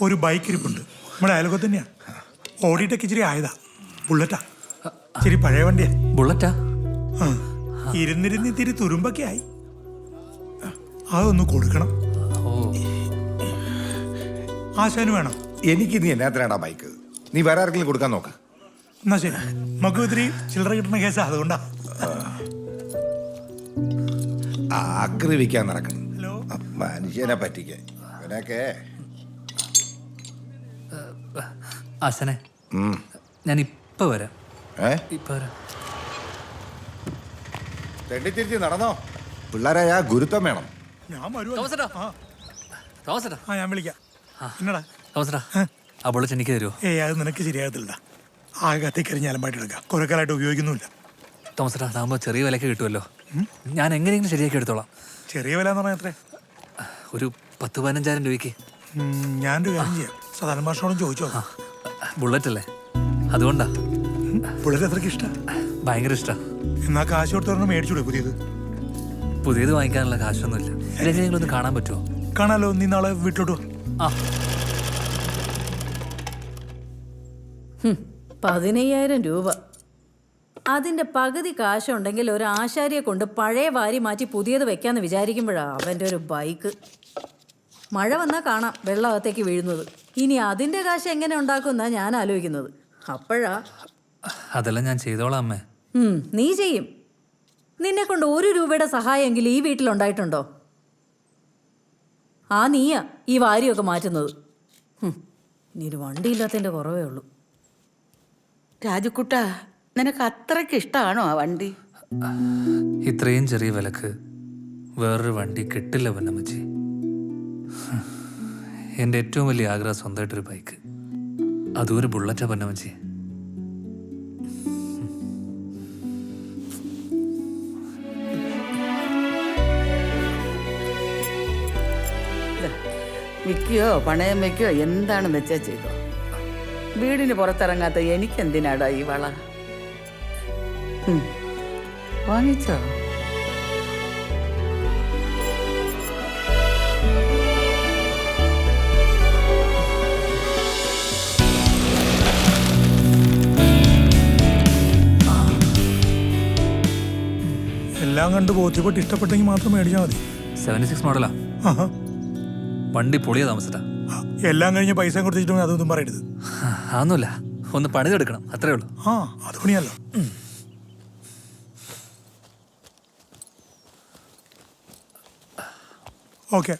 ഒരു ബൈക്ക് ഇരിപ്പുണ്ട്. നമ്മുടെ അയൽക്കത്ത് തന്നെയാ. ഓടിയിട്ടൊക്കെ ഇച്ചിരി ആയതാ. ബുള്ളറ്റാ. ഇച്ചിരി പഴയ വണ്ടിയാ. ബുള്ളറ്റാ? ഇരുന്നിരുന്ന് ഇത്തിരി തുരുമ്പൊക്കെ ആയി. അതൊന്ന് കൊടുക്കണം. ആശാന് വേണം. എനിക്ക് നീ എന്നാത്തിനാടാ ബൈക്ക്? നീ വേറെ ആർക്കെങ്കിലും കൊടുക്കാൻ നോക്ക്. എന്നാ ശരി, നമുക്ക് ഇത്തിരി ചില്ലറ കിട്ടുന്ന കേസാ, അതുകൊണ്ടാ. ആക്രമിക്കാൻ നടക്കണം. ഹലോ, മനുഷ്യനെ പറ്റിക്കാൻ ഇവനൊക്കെ. ആശാനെ, ഞാൻ ഇപ്പൊ വരാം. ഇപ്പൊ വരാം. തെണ്ടിത്തിരിച്ച് നടന്നോ. പിള്ളേരായ ഗുരുത്വം വേണം. ഞാൻ വരുവാ. ഞാൻ വിളിക്കാം. എന്നടാ ആ ബുള്ളറ്റ് എനിക്ക് തരുമോ? അത് നിനക്ക് ശരിയാകത്തില്ല. ആകെ കത്തിക്കരിഞ്ഞാലമ്പായിട്ട് എടുക്കാം. കുറെ കാലമായിട്ട് ഉപയോഗിക്കുന്നുമില്ല. തോമസേട്ടാ, അതാകുമ്പോൾ ചെറിയ വിലക്ക് കിട്ടുമല്ലോ. ഞാൻ എങ്ങനെയെങ്കിലും ശരിയാക്കി എടുത്തോളാം. ചെറിയ വില എന്ന് പറഞ്ഞാൽ എത്രേ? ഒരു 10-15,000 രൂപയ്ക്ക്. ഞാനൊരു കാര്യം ചെയ്യാം. സാധാരണ ഭാഷയോടും ചോദിച്ചോ. ബുള്ളറ്റ് അല്ലേ, അതുകൊണ്ടാ. ബുള്ളറ്റ് അത്രയ്ക്ക് ഇഷ്ടം? ഭയങ്കര ഇഷ്ടം. എന്നാ കാശ് കൊടുത്തോണ്ട് മേടിച്ചൂടെ പുതിയത്? പുതിയത് വാങ്ങിക്കാനുള്ള കാശൊന്നുമില്ല. ഇതെങ്ങനെയെങ്കിലും ഒന്ന് കാണാൻ പറ്റുമോ? കാണാലോ. നീ നാളെ വീട്ടിലോട്ട് വാ. 15,000 രൂപ. അതിന്റെ പകുതി കാശുണ്ടെങ്കിൽ ഒരു ആശാരിയെ കൊണ്ട് പഴയ വാരി മാറ്റി പുതിയത് വെക്കാന്ന് വിചാരിക്കുമ്പോഴാ അവന്റെ ഒരു ബൈക്ക്. മഴ വന്നാൽ കാണാം വെള്ളമകത്തേക്ക് വീഴുന്നത്. ഇനി അതിന്റെ കാശ് എങ്ങനെ ഉണ്ടാക്കുമെന്നാ ഞാൻ ആലോചിക്കുന്നത്. അപ്പോഴാ അതെല്ലാം ഞാൻ ചെയ്തോളാം അമ്മേ. നീ ചെയ്യും. നിന്നെ കൊണ്ട് 1 രൂപയുടെ സഹായമെങ്കിലും ഈ വീട്ടിലുണ്ടായിട്ടുണ്ടോ? നീയാ ഈ വാരിയൊക്കെ മാറ്റുന്നത്. ഇനി ഒരു വണ്ടിയില്ലാത്തതിന്റെ കുറവേ ഉള്ളൂ. രാജുക്കുട്ട, നിനക്ക് അത്രയ്ക്ക് ഇഷ്ടമാണോ ആ വണ്ടി? ഇത്രയും ചെറിയ വിലക്ക് വേറൊരു വണ്ടി കിട്ടില്ല പൊന്നമ്മച്ചി. എൻ്റെ ഏറ്റവും വലിയ ആഗ്രഹം സ്വന്തമായിട്ടൊരു ബൈക്ക്, അതും ഒരു ബുള്ളറ്റാ പൊന്നമ്മച്ചി. വിൽക്കുകയോ പണയം വയ്ക്കുകയോ എന്താണെന്ന് വെച്ചാൽ ചെയ്തോ. വീടിന് പുറത്തിറങ്ങാത്ത എനിക്കെന്തിനാടാ ഈ വള? വാങ്ങിച്ചോ? എല്ലാം കണ്ട് ബോധ്യപ്പെട്ട് ഇഷ്ടപ്പെട്ടെങ്കിൽ മാത്രം മേടിച്ചാൽ മതി. 76 മോഡലാ. വണ്ടി പൊളിയാ താമസിട്ടാ. എല്ലാം കഴിഞ്ഞ് പൈസ കൊടുത്തിട്ടുണ്ടെങ്കിൽ അതൊന്നും പറയരുത്. അതൊന്നുമില്ല, ഒന്ന് പണിതെടുക്കണം, അത്രേ ഉള്ളൂ. അത് പണിയല്ലോ. ഓക്കെ.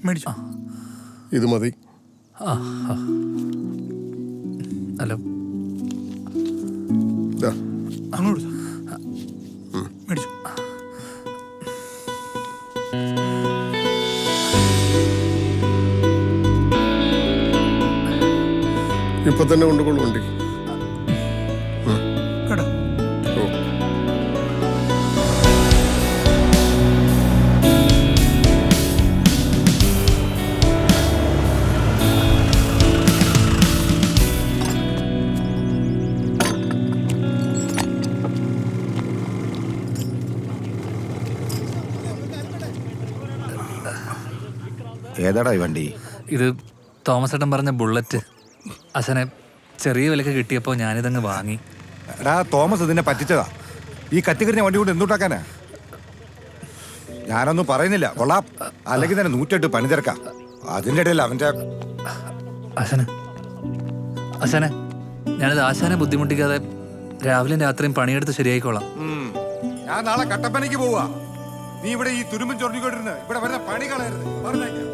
മേടിച്ചോ. ഇത് മതി. ഹലോ, അങ്ങോട്ട് മേടിച്ചു. ഇപ്പൊ തന്നെ കൊണ്ടുകൊള്ളു വണ്ടി. കേട്ടോ. ഏതാടാ ഈ വണ്ടി? ഇത് തോമസ് ഏട്ടൻ പറഞ്ഞ ബുള്ളറ്റ്. അച്ഛനെ ചെറിയ വിലക്ക് കിട്ടിയപ്പോൾ ഞാനിതങ്ങ് വാങ്ങി. എടാ തോമസ് ഇതിനെ പറ്റിച്ചതാ. ഈ കത്തിക്കരിഞ്ഞ വണ്ടി കൊണ്ട് എന്തുണ്ടാക്കാനാ? ഞാനൊന്നും പറയുന്നില്ല, കൊള്ളാം. അല്ലെങ്കിൽ തന്നെ 108 പണി തിരക്കാം. അതിൻ്റെ ഇടയിൽ അവൻ്റെ അച്ഛനെ ഞാനിത് ആശാനെ ബുദ്ധിമുട്ടിക്കാതെ രാവിലെയും രാത്രിയും പണിയെടുത്ത് ശരിയായിക്കോളാം. ഞാൻ നാളെ കട്ടപ്പനയ്ക്ക് പോവാ. നീ ഇവിടെ ഈ തുരുമ്പും ചൊറിഞ്ഞുകൊണ്ടിരുന്ന് ഇവിടെ വരുന്ന പണി കളയരുത്, പറഞ്ഞേക്കാം.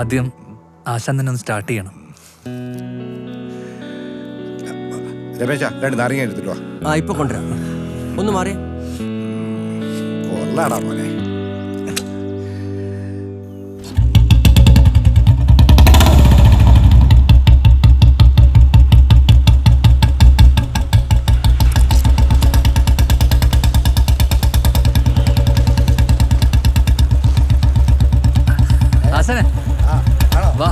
ആദ്യം ആശാൻ തന്നെ ഒന്ന് സ്റ്റാർട്ട് ചെയ്യണം. രമേശ 2 നാരങ്ങ എടുത്തിട്ട് വാ. ആ ഇപ്പൊ കൊണ്ടുവരാം. ഒന്ന് മാറി. കൊള്ളാടാ മോനെ. ആശാനെ വാ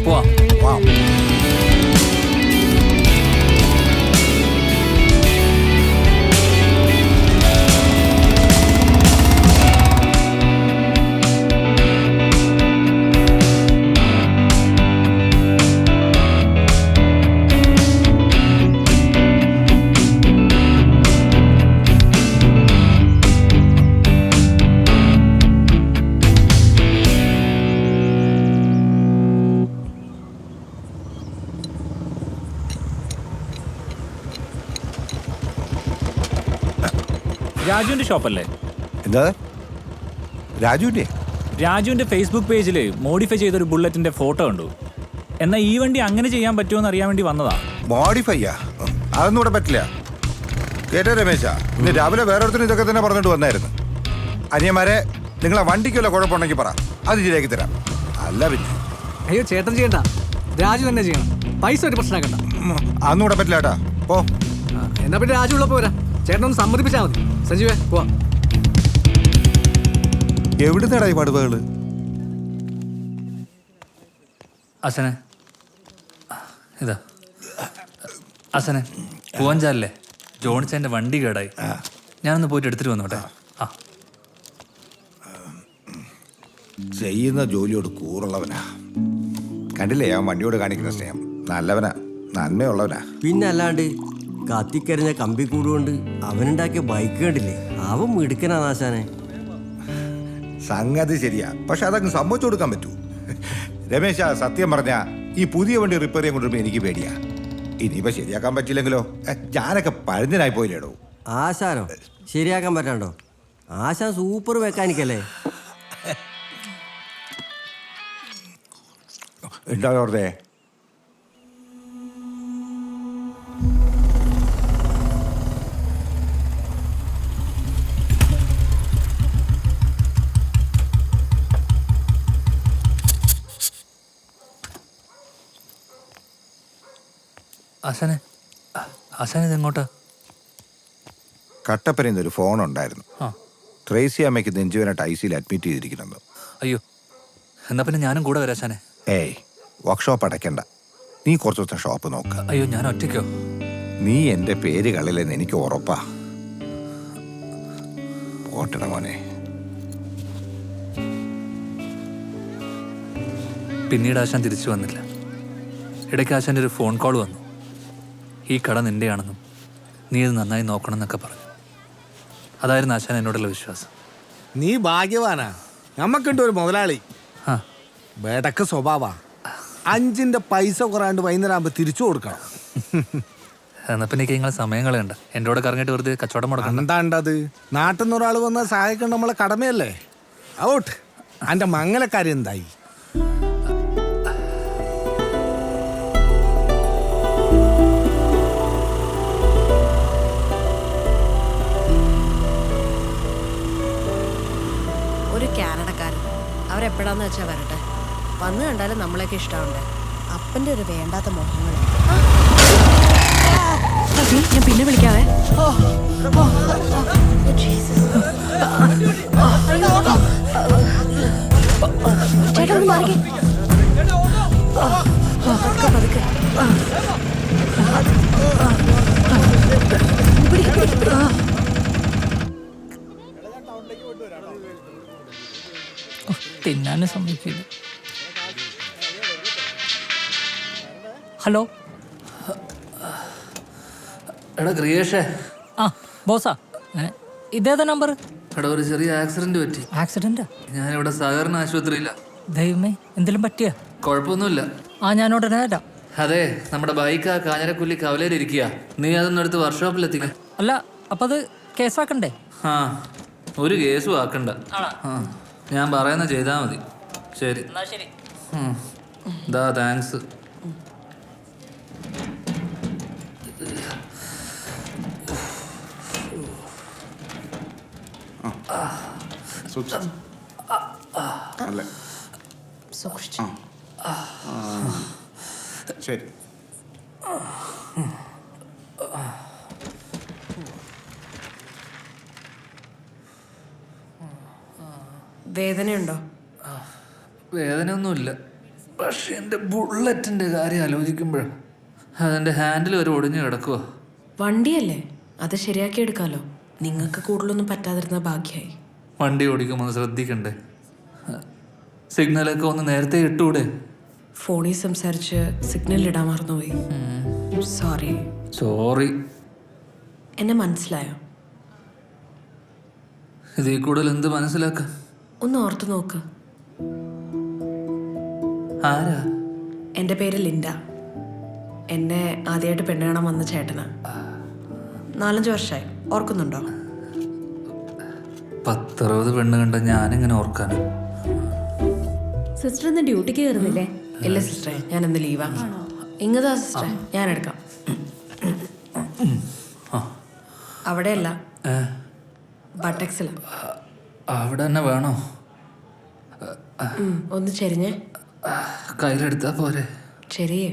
പോവാം. രാജുവിന്റെ ഷോപ്പല്ലേ? എന്താ രാജുവിന്റെ? രാജുവിന്റെ ഫേസ്ബുക്ക് പേജിൽ മോഡിഫൈ ചെയ്തൊരു ബുള്ളറ്റിന്റെ ഫോട്ടോ കണ്ടു. എന്നാൽ ഈ വണ്ടി അങ്ങനെ ചെയ്യാൻ പറ്റുമോ എന്ന് അറിയാൻ വേണ്ടി വന്നതാ. മോഡിഫൈയാ? അതൊന്നും ഇവിടെ പറ്റില്ല. കേട്ടോ രമേശ, ഇന്ന് രാവിലെ വേറൊരുത്തരും ഇതൊക്കെ തന്നെ പറഞ്ഞിട്ട് വന്നായിരുന്നു. അനിയന്മാരെ, നിങ്ങളെ വണ്ടിക്കുള്ള കുഴപ്പമുണ്ടെങ്കിൽ പറ, അത് ശരിയാക്കി തരാം. അല്ല പിന്നെ അയ്യോ ചേട്ടൻ ചെയ്യണ്ട, രാജു തന്നെ ചെയ്യണം. പൈസ ഒരു പ്രശ്നമാക്കണ്ട. അതൊന്നും ഇവിടെ പറ്റില്ല കേട്ടാ. പോ. എന്നാ പിന്നെ രാജു ഉള്ളപ്പോ വരാം. ചേട്ടനൊന്ന് സമ്മതിപ്പിച്ചാൽ മതി. സഞ്ജീവേ പോവാ. എവിടുന്നാടാ ഈ പടുവകള്? ആശാനെ ഇതാ. ആശാനെ പൂവഞ്ചാലല്ലേ, ജോണിച്ചേൻ്റെ വണ്ടി കേടായി. ഞാനൊന്ന് പോയിട്ട് എടുത്തിട്ട് വന്നോട്ടെ. ആ ചെയ്യുന്ന ജോലിയോട് കൂറുള്ളവനാ. കണ്ടില്ലേ അവൻ വണ്ടിയോട് കാണിക്കുന്ന സ്നേഹം? നല്ലവനാ, നന്മയുള്ളവനാ. പിന്നെ അല്ലാണ്ട് കത്തിക്കരിഞ്ഞ കമ്പിക്കൂടുകൊണ്ട് അവനുണ്ടാക്കിയ ബൈക്ക് കണ്ടില്ലേ? അവൻ മിടുക്കനാ ആശാനെ. സംഗതി ശരിയാ, പക്ഷെ അതങ്ങ് സമ്മതിച്ചു കൊടുക്കാൻ പറ്റൂ. രമേശ, സത്യം പറഞ്ഞ ഈ പുതിയ വണ്ടി റിപ്പയർ ചെയ്യാൻ കൊണ്ടുവരുമ്പോ എനിക്ക് പേടിയാ. ഇനിയിപ്പോ ശരിയാക്കാൻ പറ്റില്ലെങ്കിലോ? ഞാനൊക്കെ പഴഞ്ഞനായി പോയില്ലേടോ. ആശാനോ ശരിയാക്കാൻ പറ്റാണ്ടോ? ആശാൻ സൂപ്പർ മെക്കാനിക്കല്ലേ. എന്താ വെറുതെ? ആശാനെ, ആശാനെ ഇതെങ്ങോട്ടാ? കട്ടപ്പനയിൽ ഒരു ഫോൺ ഉണ്ടായിരുന്നു. ആ ട്രേസി അമ്മയ്ക്ക് നെഞ്ചുവേനായിട്ട് ICയിൽ അഡ്മിറ്റ് ചെയ്തിരിക്കുന്നുണ്ട്. അയ്യോ, എന്നാ പിന്നെ ഞാനും കൂടെ വരാം ആശാനെ. ഏയ്, വർക്ക്ഷോപ്പ് അടയ്ക്കണ്ട. നീ കുറച്ച് ദിവസം ഷോപ്പ് നോക്ക. അയ്യോ, ഞാൻ ഒറ്റയ്ക്കോ? നീ എൻ്റെ പേര് കളില്ലെന്ന് എനിക്ക് ഉറപ്പാ. ഓട്ടണ മോനെ. പിന്നീട് ആശാൻ തിരിച്ചു വന്നില്ല. ഇടയ്ക്ക് ആശാൻ്റെ ഒരു ഫോൺ കോൾ വന്നു. ഈ കട നിൻ്റെയാണെന്നും നീ ഇത് നന്നായി നോക്കണം എന്നൊക്കെ പറഞ്ഞു. അതായിരുന്നു ആശാൻ എന്നോടുള്ള വിശ്വാസം. നീ ഭാഗ്യവാനാ. നമ്മക്കുണ്ട് ഒരു മുതലാളി, ആ വേടക്ക് സ്വഭാവ. 5ന്റെ പൈസ കുറയാണ്ട് വൈകുന്നേരം ആകുമ്പോ തിരിച്ചു കൊടുക്കണം. എന്നാൽ പിന്നെ നിങ്ങൾ സമയം കളയണ്ട. എൻ്റെ കൂടെ കറങ്ങിയിട്ട് വെറുതെ കച്ചവടം മുടക്കണ്ട. എന്താണ്ടത്? നാട്ടിൽ നിന്ന് ഒരാൾ വന്നാൽ സഹായിക്കേണ്ട നമ്മളെ കടമയല്ലേ. ഔട്ട്. എന്റെ മംഗലക്കാരി എന്തായി? ഒരു കാനഡക്കാരൻ, അവരെപ്പോഴാന്ന് വെച്ചാൽ വരട്ടെ. വന്ന് കണ്ടാലും നമ്മളെയൊക്കെ ഇഷ്ടമുണ്ട്. അപ്പൻ്റെ ഒരു വേണ്ടാത്ത മോഹങ്ങൾ. ഞാൻ പിന്നെ വിളിക്കാവേ. തിന്നാനും സമ്മതിക്കില്ല. ഹലോ. എടാ ക്രിയേഷേ. ആ ബോസാ, ഇതേതാ നമ്പർ? എടാ ഒരു ചെറിയ ആക്സിഡന്റ് പറ്റി. ആക്സിഡന്റാ? ഞാനിവിടെ സഹകരണ ആശുപത്രിയില്ല. ദൈവമേ, എന്തെങ്കിലും പറ്റിയ? കുഴപ്പമൊന്നുമില്ല. ആ ഞാൻ ഉടനെ വരാം. അതെ, നമ്മുടെ ബൈക്ക് ആ കാഞ്ഞിരക്കുല്ലി കവലയിലിരിക്കുക. നീ അതൊന്നും എടുത്ത് വർക്ക്ഷോപ്പിലെത്തിക്ക. അല്ല, അപ്പം അത് കേസാക്കണ്ടേ? ആ, ഒരു കേസും ആക്കണ്ട. ആ, ഞാൻ പറയുന്ന ചെയ്താൽ മതി. ശരി. ശരി. ദാ താങ്ക്സ്. സൂക്ഷിച്ചു. ശരി. വേദനയുണ്ടോ? വേദനയൊന്നുമില്ല. പക്ഷെ എൻ്റെ ബുള്ളറ്റിൻ്റെ കാര്യം ആലോചിക്കുമ്പോഴ അതിൻ്റെ ഹാൻഡിൽ ഒരു ഒടിഞ്ഞു കിടക്കുക. വണ്ടിയല്ലേ, അത് ശരിയാക്കി എടുക്കാലോ. നിങ്ങൾക്ക് കൂടുതലൊന്നും പറ്റാതിരുന്ന ഭാഗ്യമായി. വണ്ടി ഓടിക്കുമ്പോൾ ഒന്ന് ശ്രദ്ധിക്കണ്ടേ? സിഗ്നലൊക്കെ ഒന്ന് നേരത്തെ ഇട്ടൂടെ? ഫോണിൽ സംസാരിച്ച് സിഗ്നൽ ഇടാൻ മറന്നുപോയി. സോറി. സോറി. എന്നെ മനസ്സിലായോ? ഇതിൽ കൂടുതൽ എന്ത് മനസ്സിലാക്കാം? ഒന്ന് ഓർത്തു നോക്ക്. ആരാ? എൻ്റെ പേര് ലിൻഡ. എന്നെ ആദ്യമായിട്ട് പെണ്ണ് കാണാൻ വന്ന ചേട്ടനാ. 4-5 വർഷമായി. ഓർക്കുന്നുണ്ടോ? 10-60 പെണ്ണ് കണ്ട ഞാനിങ്ങനെ ഓർക്കാനോ? സിസ്റ്റർ ഇന്ന് ഡ്യൂട്ടിക്ക് കയറുന്നില്ലേ? ഇല്ല സിസ്റ്ററെ, ഞാൻ ഇന്ന് ലീവാ. ഇങ്ങതാ സിസ്റ്ററെ, ഞാൻ എടുക്കാം. അവിടെയല്ല, ബട്ടക്സില. അവിടെ തന്നെ വേണോ? ഒന്ന് ചെരിഞ്ഞേ. കയ്യിലെടുത്താ പോരെ? ചെറിയേ